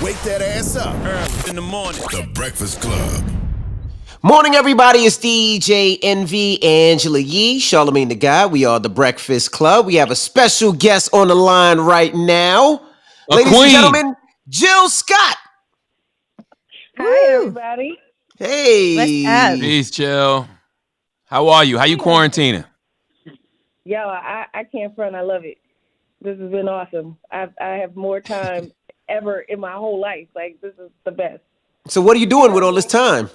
Wake that ass up early in the morning. The Breakfast Club. Morning, everybody. It's DJ NV, Angela Yee, Charlamagne the Guy. We are the Breakfast Club. We have a special guest on the line right now. A Ladies and queen. gentlemen, Jill Scott. Hi, everybody. What's up? Hey. Peace, Jill. How are you? How you quarantining? Yo, I can't front. I love it. This has been awesome. I have more time ever in my whole life. Like, this is the best. So what are you doing with all this time?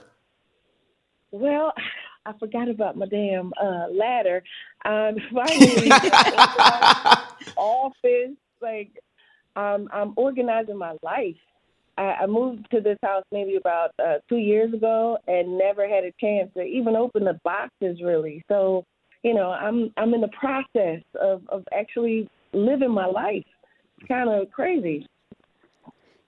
Well, I forgot about my damn ladder. Finally, office. Like, I'm organizing my life. I moved to this house maybe about 2 years ago and never had a chance to even open the boxes, really. So, you know, I'm in the process of actually living my life. It's kind of crazy.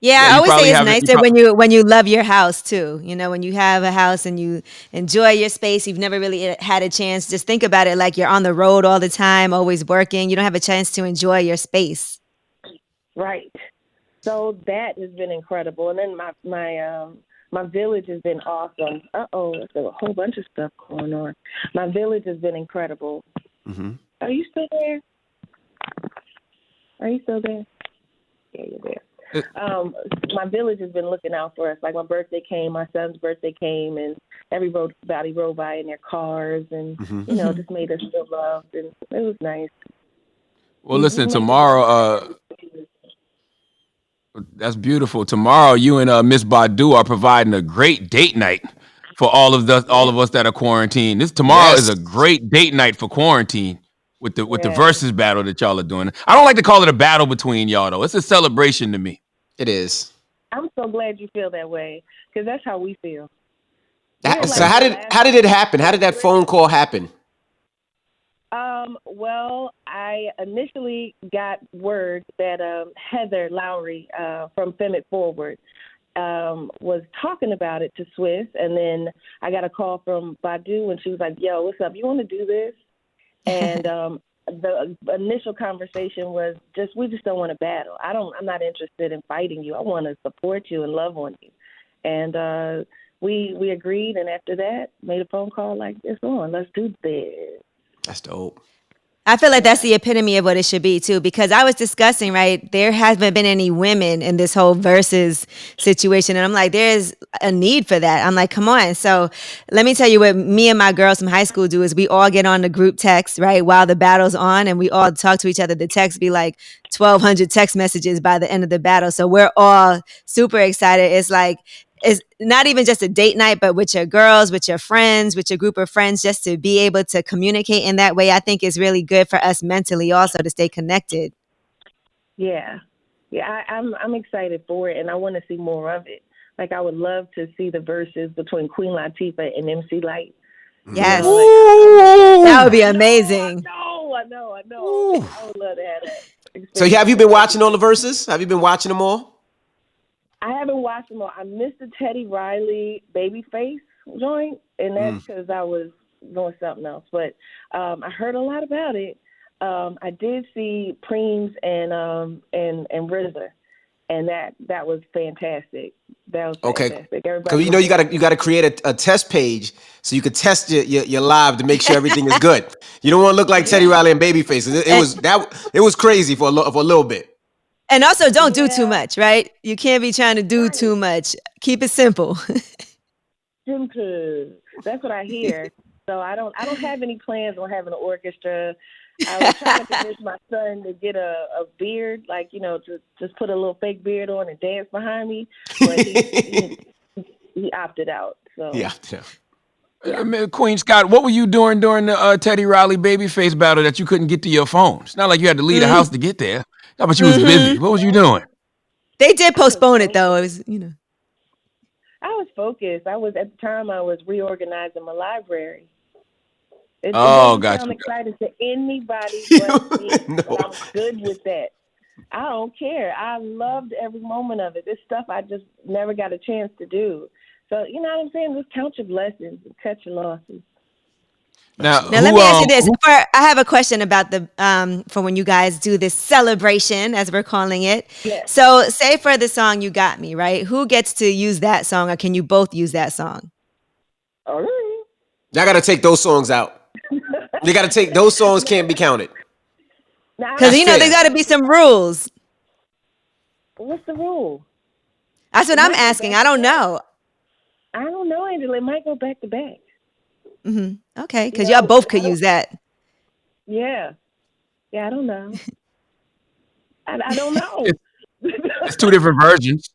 Yeah, Yeah, I you always probably say it's haven't. nicer when you love your house too. You know, when you have a house and you enjoy your space, you've never really had a chance. Just think about it like you're on the road all the time, always working. You don't have a chance to enjoy your space. Right. So that has been incredible. And then my village has been awesome. There's a whole bunch of stuff going on. My village has been incredible. Mm-hmm. Are you still there? Are you still there? Yeah, you're there. My village has been looking out for us. Like, my birthday came, my son's birthday came, and everybody rode by in their cars and, you know, just made us feel loved. And it was nice. Well, listen, tomorrow, that's beautiful. Tomorrow, you and Miss Badu are providing a great date night for all of us that are quarantined. Tomorrow is Yes, a great date night for quarantine with the Yeah. Verzuz battle that y'all are doing. I don't like to call it a battle between y'all though. It's a celebration to me. it is. I'm so glad you feel that way, because that's how we feel. So how did it happen? How did that phone call happen? Well, I initially got word that Heather Lowry from Fem It Forward was talking about it to Swiss, and then I got a call from Badu, and she was like, "Yo, what's up? You want to do this?" And the initial conversation was we just don't want to battle. I'm not interested in fighting you. I want to support you and love on you. And we agreed, and after that, made a phone call like, "It's on. Let's do this." That's dope. I feel like that's the epitome of what it should be too, because I was discussing, right, there hasn't been any women in this whole versus situation. And I'm like, there's a need for that. I'm like, come on. So let me tell you what me and my girls from high school do is we all get on the group text, right, while the battle's on, and we all talk to each other. The text be like 1,200 text messages by the end of the battle. So we're all super excited. It's not even just a date night, but with your girls, with your friends, with your group of friends, just to be able to communicate in that way, I think is really good for us mentally also to stay connected. Yeah, I'm excited for it, and I want to see more of it. Like, I would love to see the verses between Queen Latifah and MC Light. Yes. You know, That would be amazing. I know. I would love to have that experience. So have you been watching all the verses? Have you been watching them all? I haven't watched them all. I missed the Teddy Riley Babyface joint, and that's because I was doing something else. But I heard a lot about it. I did see Preems and RZA, and that was fantastic. That was fantastic. Because you know you got to create a test page so you could test your live to make sure everything is good. You don't want to look like Teddy Riley and Babyface. It was crazy for a little bit. And also don't do too much, right? You can't be trying to do too much. Keep it simple. Simple. That's what I hear. So I don't have any plans on having an orchestra. I was trying to convince my son to get a beard, like, you know, to just put a little fake beard on and dance behind me. But he opted out. So Yeah. Queen Scott, what were you doing during the Teddy Riley Babyface battle that you couldn't get to your phone? It's not like you had to leave the house to get there. No, but you was busy. What was you doing? They did postpone it though. It was, you know. I was focused. I was reorganizing my library. It Oh, doesn't gotcha. sound exciting to anybody but me. No. But I'm good with that. I don't care. I loved every moment of it. This stuff I just never got a chance to do. So, you know what I'm saying? Just count your blessings and cut your losses. Now, Now let me ask you this. I have a question about the for when you guys do this celebration, as we're calling it. Yes. So, say for the song "You Got Me," right? Who gets to use that song, or can you both use that song? All right. Y'all got to take those songs out. You got to take those songs. Can't be counted. Now, Because That's there's fair. got to be some rules. what's the rule? That's what It I'm might go asking. back I to don't back. know. I don't know, Angela. It might go back to back. Okay, You because y'all know, both could I don't. use that. Yeah. Yeah. I don't know. I don't know. it's two different versions.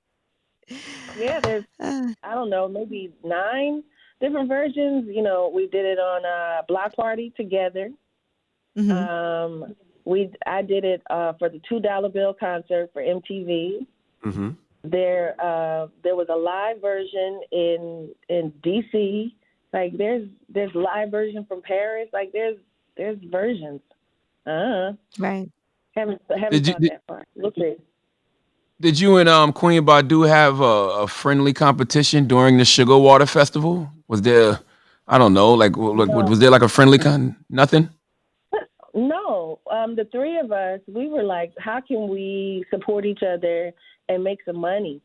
Yeah. There's. Uh, I don't know. Maybe 9 different versions. You know, we did it on Block Party together. mhm. I did it for the $2 bill concert for MTV. Mm-hmm. There was a live version in DC. Like there's live version from Paris. Like there's versions. Right. Haven't Did you thought did, that far. Look at did you and Queen Badu have a friendly competition during the Sugar Water Festival? Was there, I don't know, no, was there like a friendly nothing? no. The 3 of us, we were like, how can we support each other and make some money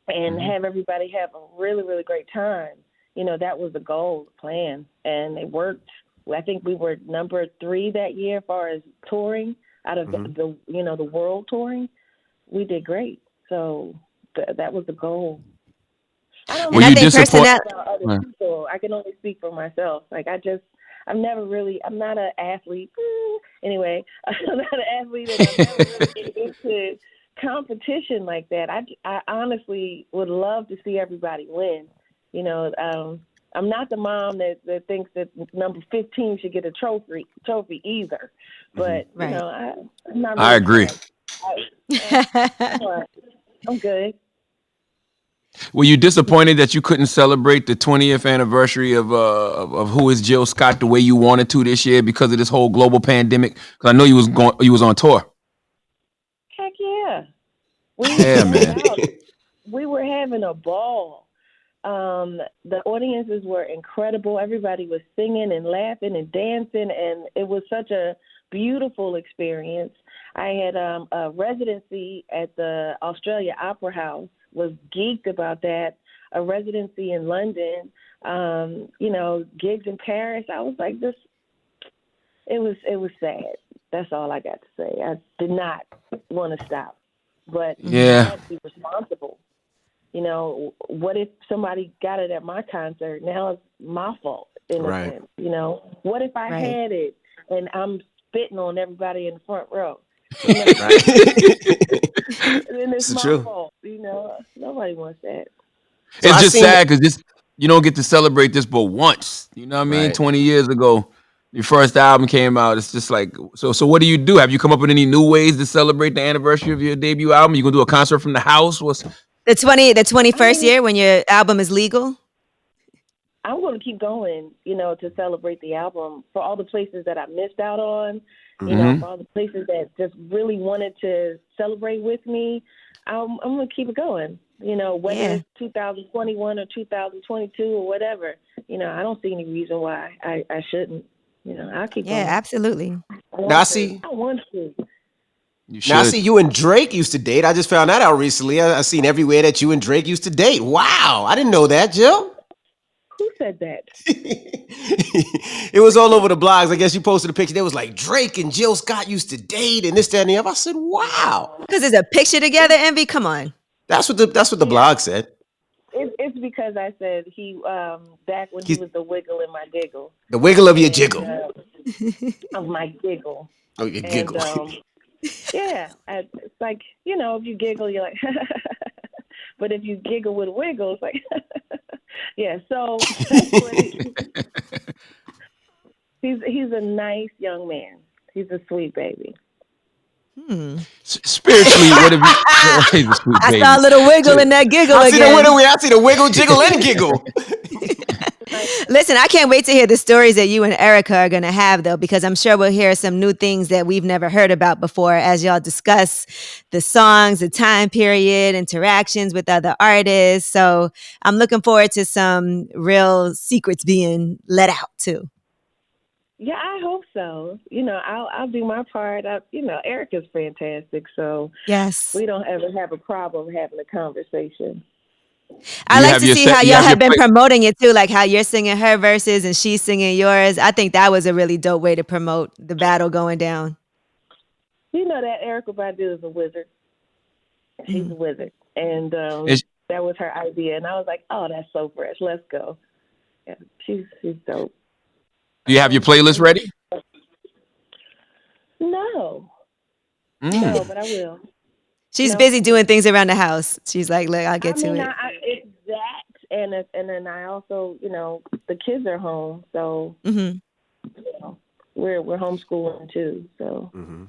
and have everybody have a really really great time? You know, that was the goal, the plan, and it worked. I think we were number 3 that year as far as touring out of the the world touring. We did great. So that was the goal. I don't Were And I you really think know disappointed? about other people. I can only speak for myself. Like I'm not an athlete. Anyway, I'm not an athlete, and I'm never really into competition like that. I honestly would love to see everybody win. You know, I'm not the mom that thinks that number 15 should get a trophy either. But you right. know, I'm not I really agree. trying. I'm all right. I'm good. Were you disappointed that you couldn't celebrate the 20th anniversary of Who Is Jill Scott the way you wanted to this year because of this whole global pandemic? Because I know you was on tour. Heck yeah. We were Yeah, sold man. out. We were having a ball. The audiences were incredible. Everybody was singing and laughing and dancing, and it was such a beautiful experience. I had a residency at the Australia Opera House, was geeked about that, a residency in London, gigs in Paris. I was like, it was sad. That's all I got to say. I did not want to stop, but I Yeah. had to be responsible. You know, what if somebody got it at my concert? Now it's my fault in a Right. sense. You know, what if I Right. had it and I'm spitting on everybody in the front row? You know, Right. then it's It's my true. fault. You know, nobody wants that. So It's I just seen. sad because you don't get to celebrate this but once. You know what I mean? Right. 20 years ago, your first album came out. It's just like so. What do you do? Have you come up with any new ways to celebrate the anniversary of your debut album? You gonna do a concert from the house? What's The 21st I'm year when your album is legal. I'm going to keep going. You know, to celebrate the album for all the places that I missed out on. You know, for all the places that just really wanted to celebrate with me. I'm going to keep it going. You know, whether Yeah. it's 2021 or 2022 or whatever. You know, I don't see any reason why I shouldn't. You know, I'll keep Yeah, going. absolutely. I Now I want to. see. I want to. you Now I should? see you and Drake used to date. I just found that out recently. I seen everywhere that you and Drake used to date. Wow, I didn't know that, Jill. Who said that? It was all over the blogs. I guess you posted a picture. There was like Drake and Jill Scott used to date and this, that, and the other. I said, wow. Because there's a picture together, Envy. Come on. That's what the Yeah. blog said. It's because I said he back when he He's was the wiggle in my giggle. the wiggle of your And jiggle. of my giggle. Oh, your And giggle. yeah, it's like, you know, if you giggle, you're like, but if you giggle with a wiggle, it's like, yeah. So that's what he's a nice young man. He's a sweet baby. Spiritually, what have you? He's a sweet I baby. saw a little wiggle in that giggle I see the again. wiggle. I see the wiggle, jiggle, and giggle. Listen, I can't wait to hear the stories that you and Erykah are going to have, though, because I'm sure we'll hear some new things that we've never heard about before as y'all discuss the songs, the time period, interactions with other artists. So I'm looking forward to some real secrets being let out, too. Yeah, I hope so. I'll do my part. Erica's fantastic, so Yes. we don't ever have a problem having a conversation. Do I you like have to your see how set? You y'all have your have been play. promoting it too, like how you're singing her verses and she's singing yours. I think that was a really dope way to promote the battle going down. You know that Erykah Badu is a wizard. She's a Mhm. wizard, and Is, that was her idea. And I was like, "Oh, that's so fresh. Let's go." Yeah, she's dope. do you have your playlist ready? No, Mm. no, but I will. She's No, busy doing things around the house. She's like, look, I'll I get to mean, it. it's that, and then I also, the kids are home, so Hmm. we're homeschooling too. So Hmm.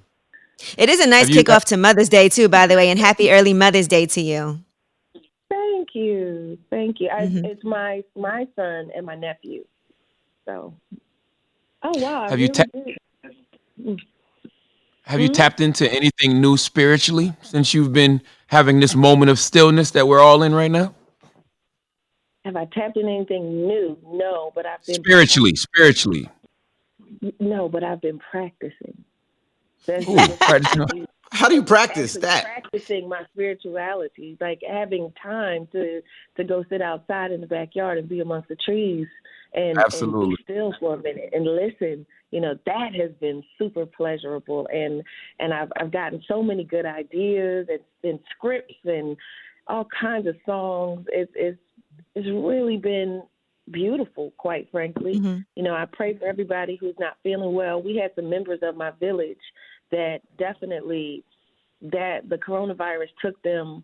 It is a nice Have you? kickoff to Mother's Day too, by the way, and happy early Mother's Day to you. thank you, thank you. Hmm. It's my son and my nephew. So, oh wow, I Have you? really did. Have you Mhm. tapped into anything new spiritually since you've been having this moment of stillness that we're all in right now? Have I tapped in anything new? No, but Spiritually. I've been practicing. That's Ooh, what practicing. How do you practice actually that? practicing my spirituality, like having time to go sit outside in the backyard and be amongst the trees and be Absolutely. still for a minute and listen. That has been super pleasurable, and I've gotten so many good ideas and scripts and all kinds of songs. It's really been beautiful, quite frankly. Hmm. I pray for everybody who's not feeling well. We had some members of my village that definitely that the coronavirus took them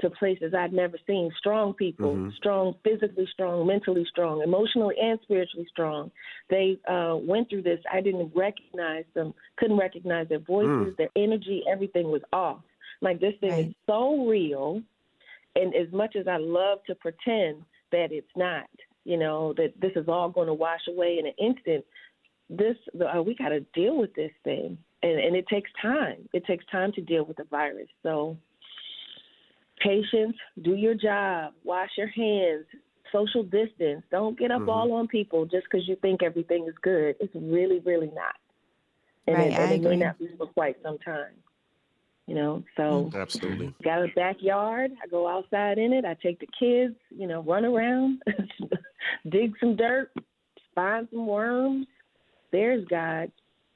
to places I'd never seen. Strong people, Hmm. strong, physically strong, mentally strong, emotionally and spiritually strong. They went through this. I didn't recognize them, couldn't recognize their voices, their energy, everything was off. Like, this thing is Right. so real. And as much as I love to pretend that it's not, that this is all going to wash away in an instant, we got to deal with this thing. And it takes time. It takes time to deal with the virus. So patience, do your job, wash your hands, social distance. Don't get up Hmm. all on people just because you think everything is good. It's really, really not. And Right. I it may agree. not be for quite some time. So Absolutely. got a backyard. I go outside in it. I take the kids, run around, dig some dirt, find some worms. There's God.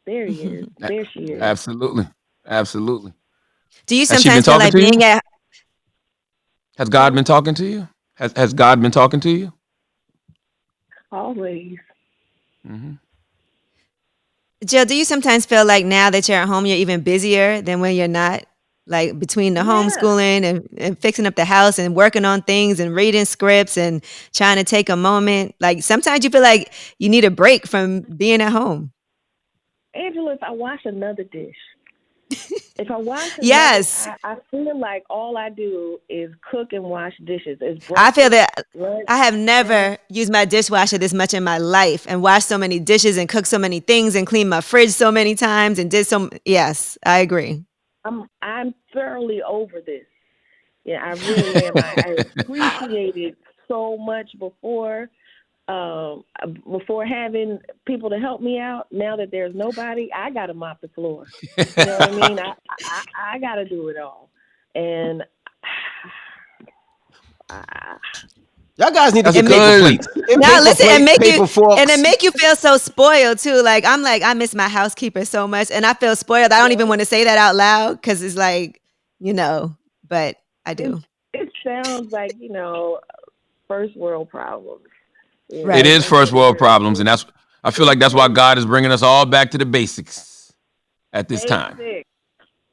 There he is. There she is. Absolutely. Do you Has she been sometimes feel talking like to you? being at Has God been talking to you? Has God been talking to you? Always. Hmm. Jill, do you sometimes feel like now that you're at home, you're even busier than when you're not? Like between the Yeah. homeschooling and fixing up the house and working on things and reading scripts and trying to take a moment. Like sometimes you feel like you need a break from being at home. Angela, if I wash another dish, if I wash another, Yes. I feel like all I do is cook and wash dishes. It's I feel breakfast, that lunch, I have dinner. never used my dishwasher this much in my life and washed so many dishes and cooked so many things and cleaned my fridge so many times and did so. Yes, I agree. I'm thoroughly over this. Yeah, I really am. I appreciated so much before having people to help me out. Now that there's nobody, I got to mop the floor. You know what I mean? I got to do it all. And Y'all guys need to That's get And paper good. plates and now paper listen and plates, make you paper and it forks. make you feel so spoiled too. Like I miss my housekeeper so much and I feel spoiled. I don't even want to say that out loud because it's like, but I it, do. it sounds like, first world problems. It Right. is That's first what it world really problems, is. and I feel like that's why God is bringing us all back to the basics at this time. Basic.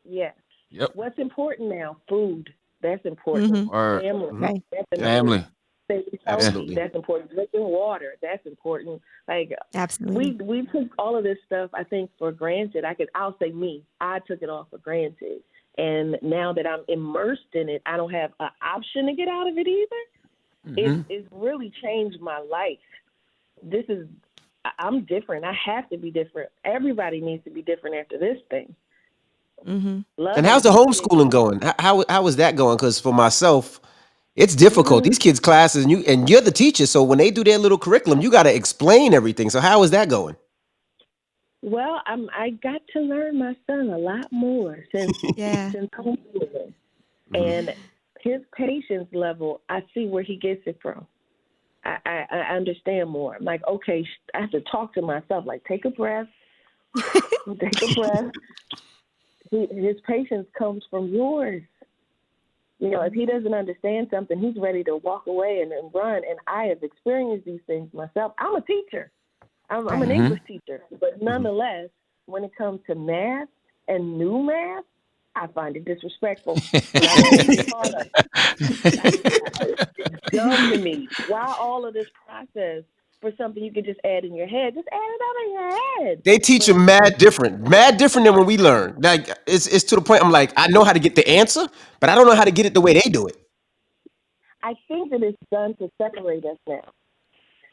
Yes. Yep. What's important now? Food. That's important. Hmm. Or Family. Hmm. Right. That's Yeah, important. family. Staying Yeah. healthy. absolutely. That's important. Drinking water. That's important. Like, we Absolutely. we took all of this stuff, I think, for granted. I'll say me. I took it all for granted. And now that I'm immersed in it, I don't have an option to get out of it either. Hmm. It's really changed my life. I'm different. I have to be different. Everybody needs to be different after this thing. Hmm. Love And and how's the appreciation. homeschooling going? How is that going? Because for myself, it's difficult. Mm, These kids' classes, and you're the teacher, so when they do their little curriculum, you got to explain everything. So how is that going? Well, I got to learn my son a lot more Yeah. since homeschooling, and his patience level. I see where he gets it from. I understand more. I'm like, okay, I have to talk to myself. Like, take a breath, take a breath. His patience comes from yours. You know, if he doesn't understand something, he's ready to walk away and run. And I have experienced these things myself. I'm a teacher. I'm an English teacher. But nonetheless, when it comes to math and new math, I find it disrespectful. And I don't want to be part of it. It's dumb to me. Why all of this process for something you can just add in your head? Just add it out in your head. They teach them mad different than when we learn. Like it's to the point. I'm like, I know how to get the answer, but I don't know how to get it the way they do it. I think that it's done to separate us now,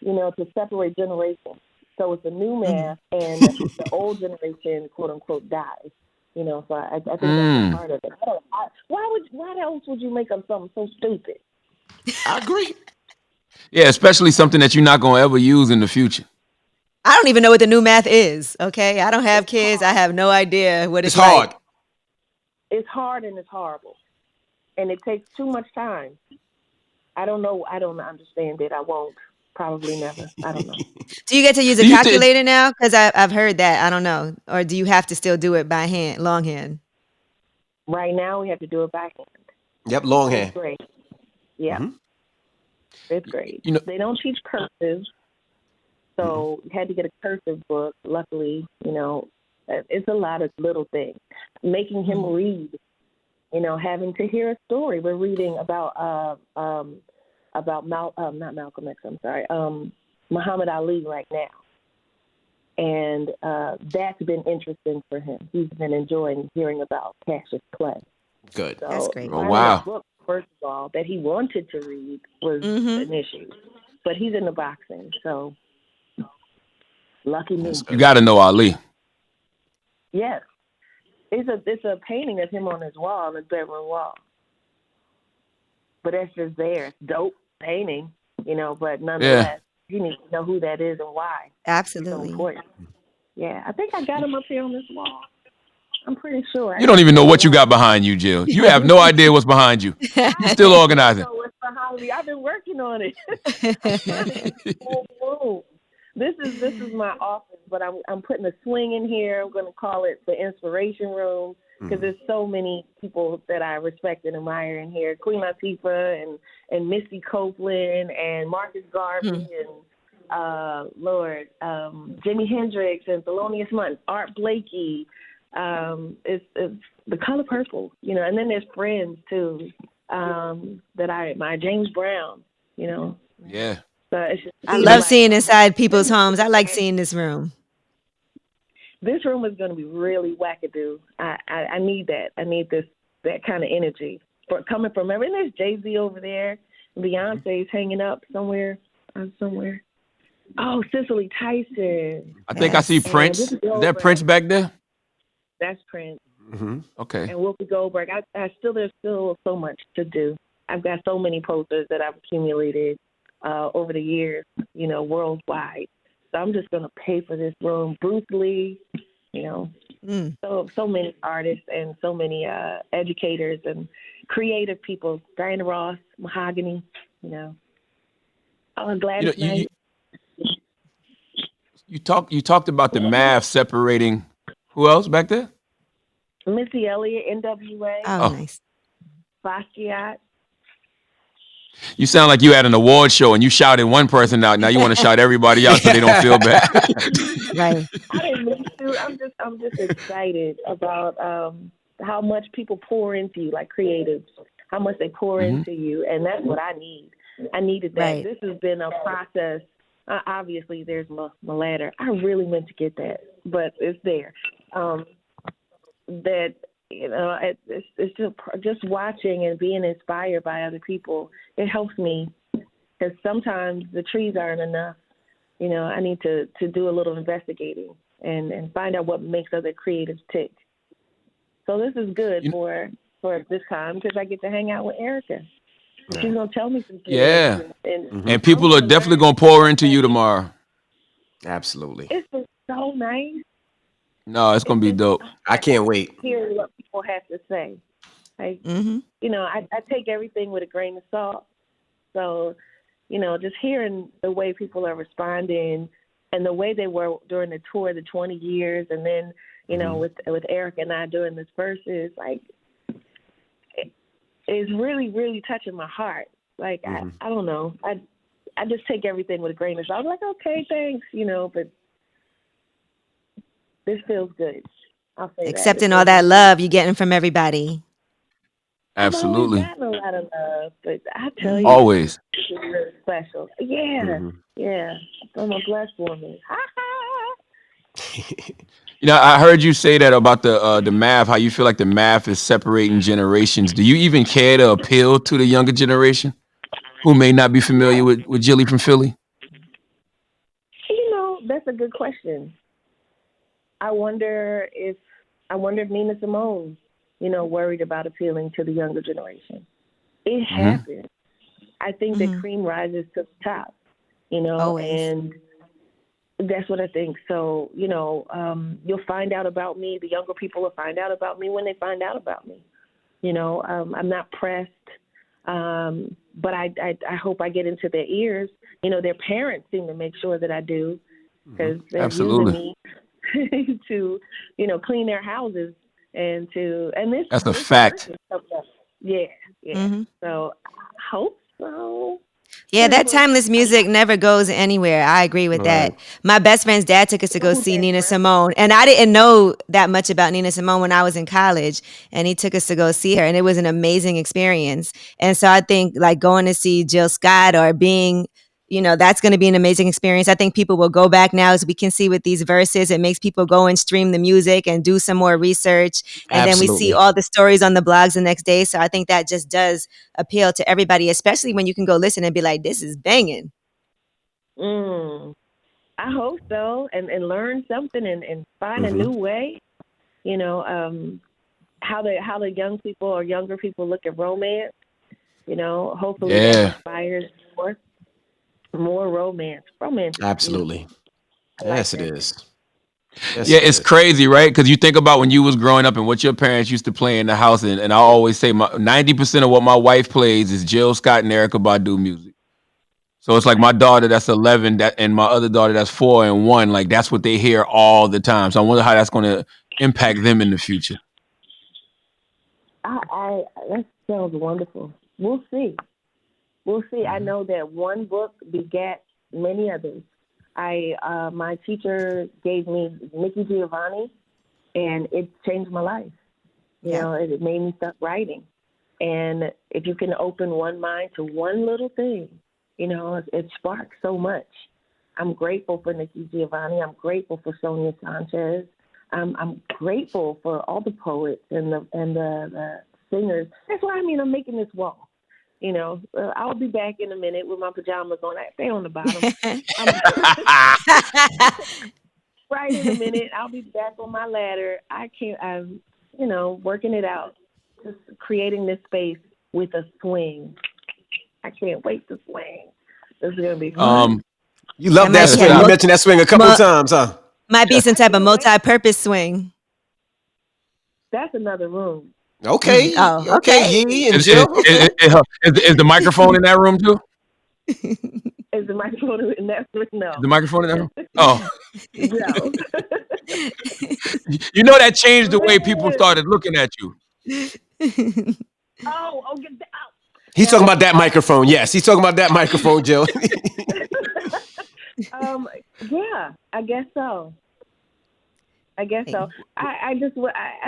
you know, to separate generations. So it's a new math, and the old generation, quote unquote, dies. You know, so I think that's a part of it. Why else would you make up something so stupid? I agree. Yeah, especially something that you're not gonna ever use in the future. I don't even know what the new math is. Okay, I don't have kids. I have no idea what It's it's hard. like. It's hard and it's horrible, and it takes too much time. I don't know. I don't understand it. I won't. Probably never. I don't know. Do you get to use a Do you thi- calculator now? Because I've heard that. I don't know. Or do you have to still do it by hand, longhand? Right now, we have to do it by hand. Yep, It's longhand. great. Yeah, it's great. You know- They don't teach cursive, so you had to get a cursive book. Luckily, you know, it's a lot of little things. Making him read, you know, having to hear a story. We're reading about not Malcolm X. I'm sorry, Muhammad Ali right now, and that's been interesting for him. He's been enjoying hearing about Cassius Clay. Good. So That's great. Oh, finding wow. a book, first of all, that he wanted to read was an issue, but he's into boxing, so lucky me. You got to know Ali. Yes, it's a painting of him on his wall, on his bedroom wall. But that's just there. It's dope painting, you know. But nonetheless, you need to know who that is and why. It's so Absolutely. important. Yeah, I think I got him up here on this wall. I'm pretty sure. You don't even know what you got behind you, Jill. You have no idea what's behind you. You're still organizing. So what's behind me? I've been working on it. This is my office, but I'm putting a swing in here. I'm going to call it the inspiration room because there's so many people that I respect and admire in here. Queen Latifah and Missy Copeland and Marcus Garvey and Jimi Hendrix and Thelonious Monk, Art Blakey. It's the color purple, you know. And then there's friends too that I admire. James Brown, you know. Yeah. So it's just, I love seeing inside people's homes. I like seeing this room. this room is going to be really wackadoo. I need that. I need that kind of energy coming from everyone. There's Jay-Z over there. Beyonce's hanging up somewhere. Oh, Cicely Tyson. I think I see Prince. Is that Prince back there? That's Prince. Okay. And Whoopi Goldberg. There's still so much to do. I've got so many posters that I've accumulated over the years, you know, worldwide. So I'm just going to pay for this room. Bruce Lee, you know, so many artists and so many educators and creative people. Diana Ross, Mahogany, you know. Oh, Gladys Knight. You talked about the math separating. Who else back there? Missy Elliott, NWA, Oh, nice. Basquiat. You sound like you had an award show and you shouted one person out. Now you want to shout everybody out so they don't feel bad. Right. I didn't mean to. I'm just excited about how much people pour into you, like creatives, how much they pour into you, and that's what I need. I needed that. Right. This has been a process. Obviously, there's my ladder. I really meant to get that, but it's there. That, you know, it's just watching and being inspired by other people. It helps me because sometimes the trees aren't enough. You know, I need to do a little investigating and find out what makes other creatives tick. So this is good for this time because I get to hang out with Erykah. She's gonna tell me some things. Yeah. And people are definitely gonna pour into you tomorrow. Absolutely. It's been so nice No, it's gonna It's be just dope. I can't wait. hearing what people have to say. Like, Hmm. I take everything with a grain of salt. So, just hearing the way people are responding and the way they were during the tour, the 20 years, and then, with Erykah and I doing this Verzuz, like, it's really, really touching my heart. Like, I don't know. I just take everything with a grain of salt. I'm like, okay, thanks, but this feels good. I'll say that. It Accepting all feels that good. love you're getting from everybody. I've always Absolutely. gotten a lot of love, but I tell Hmm. you, Always. this is really special. Yeah, yeah. I'm a blessed woman. Ha ha. I heard you say that about the math. How you feel like the math is separating generations. Do you even care to appeal to the younger generation who may not be familiar with Jilly from Philly? That's a good question. I wonder if Nina Simone, worried about appealing to the younger generation. It Hmm. happens. I think that cream rises to the top, Always. and that's what I think. So, you'll find out about me. The younger people will find out about me when they find out about me. I'm not pressed, but I hope I get into their ears. Their parents seem to make sure that I do because they're using Absolutely. me to, clean their houses and this That's a this fact. version comes up. Yeah, yeah. Hmm. So I hope so. Yeah, that But timeless music never goes anywhere. I agree with Right. that. My best friend's dad took us to go oh, see that's Nina right. Simone, and I didn't know that much about Nina Simone when I was in college, and he took us to go see her, and it was an amazing experience. And so I think like going to see Jill Scott or being, that's going to be an amazing experience. I think people will go back now as we can see with these verses. It makes people go and stream the music and do some more research. And then we see Absolutely. all the stories on the blogs the next day. So I think that just does appeal to everybody, especially when you can go listen and be like, this is banging. Mm, I hope so, and learn something and find a Hmm. new way. You know, how the young people or younger people look at romance. Hopefully that Yeah. inspires more romance. Romance is beautiful. Absolutely. I like Yes, it that. is. Yes, Yeah, it it's is. crazy, right? Because you think about when you was growing up and what your parents used to play in the house, and I always say 90% of what my wife plays is Jill Scott and Erykah Badu music. So it's like my daughter that's 11, and my other daughter that's 4 and 1. Like that's what they hear all the time. So I wonder how that's going to impact them in the future. That sounds wonderful. We'll see. We'll see. I Mhm. know that one book begat many others. My teacher gave me Nikki Giovanni, and it changed my life. Yeah. It made me start writing. And if you can open one mind to one little thing, it sparks so much. I'm grateful for Nikki Giovanni. I'm grateful for Sonia Sanchez. I'm grateful for all the poets and the singers. That's why I'm making this wall. I'll be back in a minute with my pajamas on. I stay on the bottom. I'm right in a minute. I'll be back on my ladder. I'm working it out. Just creating this space with a swing. I can't wait to swing. This is gonna be fun. Um, You That love that might that's be swing. You mentioned that swing a couple mo- times, huh? might be some I type of can't wait. multi-purpose swing. That's another room. Okay. Oh, Okay, okay. Yee and is, is, Jill. is, Okay. is the microphone in that room too? Is the microphone in that room? Is No. the microphone in that room? Oh, No. you know that changed the way people Man. started looking at you. Oh, get out. He's talking Now, about that microphone. Yes, he's talking about that microphone, Jill. um, yeah, I guess so. I guess so. I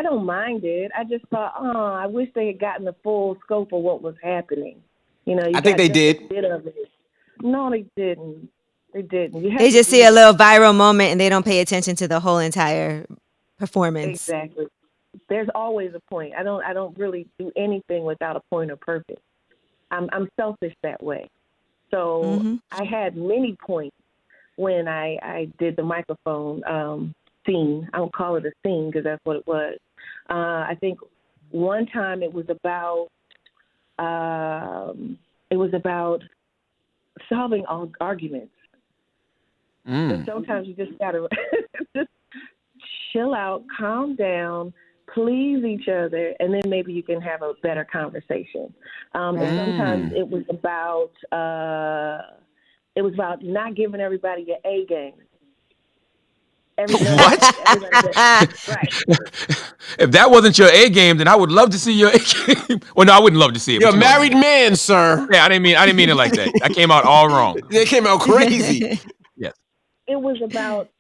don't mind it. I just thought, I wish they had gotten the full scope of what was happening. You I think got they just did. a bit of it. No, they didn't. They didn't. You have They to just see be a there. little viral moment and they don't pay attention to the whole entire performance. Exactly. There's always a point. I don't really do anything without a point or purpose. I'm selfish that way. So Hmm. I had many points when I did the microphone scene. I don't call it a scene because that's what it was. I think one time it was about solving arguments. So Mm. sometimes you just gotta just chill out, calm down, please each other, and then maybe you can have a better conversation. And sometimes it was about not giving everybody your A game. What? Right. If that wasn't your A game, then I would love to see your A game. Well, no, I wouldn't love to see it. You're a but you know what I married mean. man, sir. Yeah, I didn't mean it like that. I came out all wrong. They came out crazy. Yes. It was about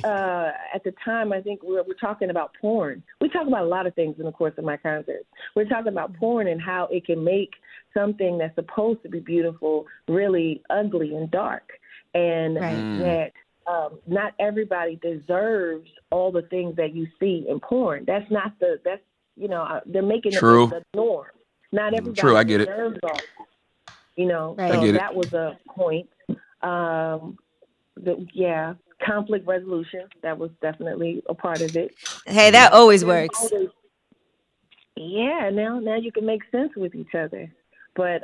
at the time, I think we're talking about porn. We talk about a lot of things in the course of my concerts. We're talking about porn and how it can make something that's supposed to be beautiful really ugly and dark, and that not everybody deserves all the things that you see in porn. They're making it the norm. Not everybody True, I get deserves all. So that was a point. Conflict resolution, that was definitely a part of it. Hey, that always works. Now you can make sense with each other. But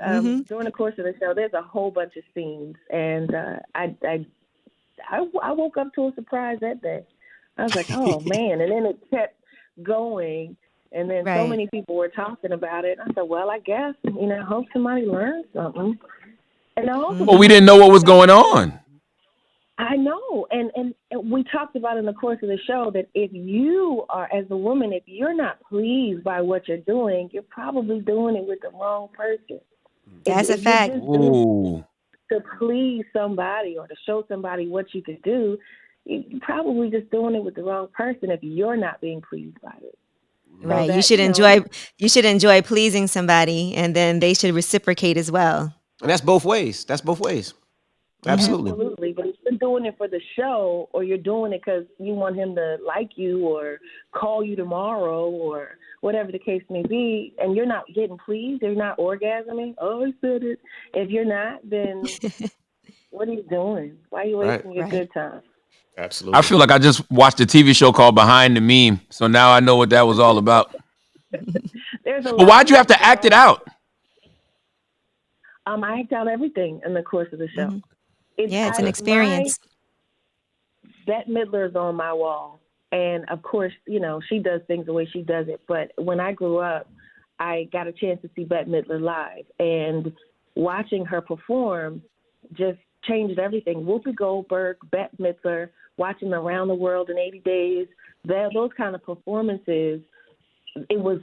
during the course of the show, there's a whole bunch of scenes, and I woke up to a surprise that day. I was like, oh man, and then it kept going, and then so many people were talking about it. I said, well, I guess I hope somebody learned something. And I also we didn't know what was going on. I know, and we talked about in the course of the show that if you are, as a woman, if you're not pleased by what you're doing, you're probably doing it with the wrong person. That's a fact. Ooh. To please somebody or to show somebody what you could do, you're probably just doing it with the wrong person if you're not being pleased by it. Right. You should enjoy pleasing somebody, and then they should reciprocate as well. And that's both ways. Absolutely. Absolutely. But if you're doing it for the show, or you're doing it because you want him to like you or call you tomorrow or whatever the case may be, and you're not getting pleased, you're not orgasming, I said it. If you're not, then what are you doing? Why are you wasting your good time? Absolutely. I feel like I just watched a TV show called Behind the Meme, so now I know what that was all about. But why'd you have to act it out? I act out everything in the course of the show. Mm-hmm. It's an experience. Bette Midler's on my wall. And, of course, she does things the way she does it. But when I grew up, I got a chance to see Bette Midler live. And watching her perform just changed everything. Whoopi Goldberg, Bette Midler, watching Around the World in 80 Days, those kind of performances, it was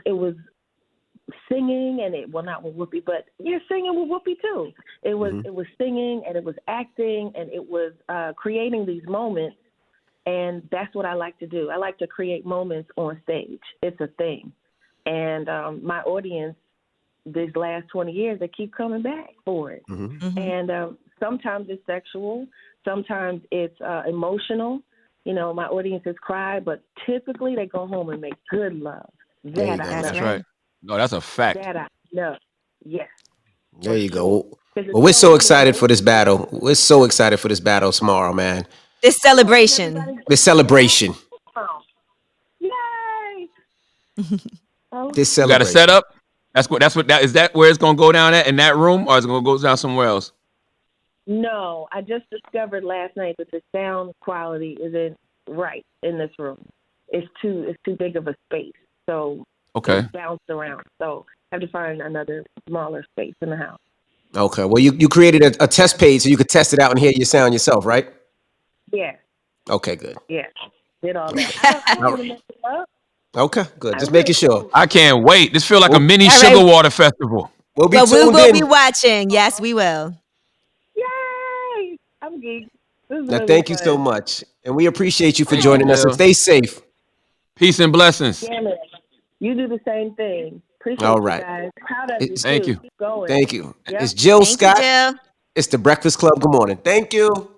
singing, and not with Whoopi, but you're singing with Whoopi too. It was singing, and it was acting, and it was creating these moments, and that's what I like to do. I like to create moments on stage. It's a thing, and my audience these last 20 years, they keep coming back for it. And sometimes it's sexual, sometimes it's emotional. My audiences cry, but typically they go home and make good love. That's right. No, that's a fact. That I know. Yes. There you go. Well, we're so excited for this battle. We're so excited for this battle tomorrow, man. This celebration. This celebration. Yay! This celebration. You got a setup? Is that where it's gonna go down at, in that room, or is it gonna go down somewhere else? No, I just discovered last night that the sound quality isn't right in this room. It's too big of a space. So it's bounced around. So I have to find another smaller space in the house. Okay. Well, you created a test page so you could test it out and hear your sound yourself, right? Yeah. Okay, good. Yeah. Did all that. I don't want to mess it up. Okay, good. Just making sure. I can't wait. This feels like a mini sugar water festival. We'll be we will be watching. Yes, we will. Yay! I'm geeked. Now, thank you so much. And we appreciate you for joining us. And stay safe. Peace and blessings. Damn it. You do the same thing. Appreciate all right. you guys. Proud of you. Thank you. Keep going. Thank you. Yep. It's Jill Thank Scott. you, Jill. It's the Breakfast Club. Good morning. Thank you.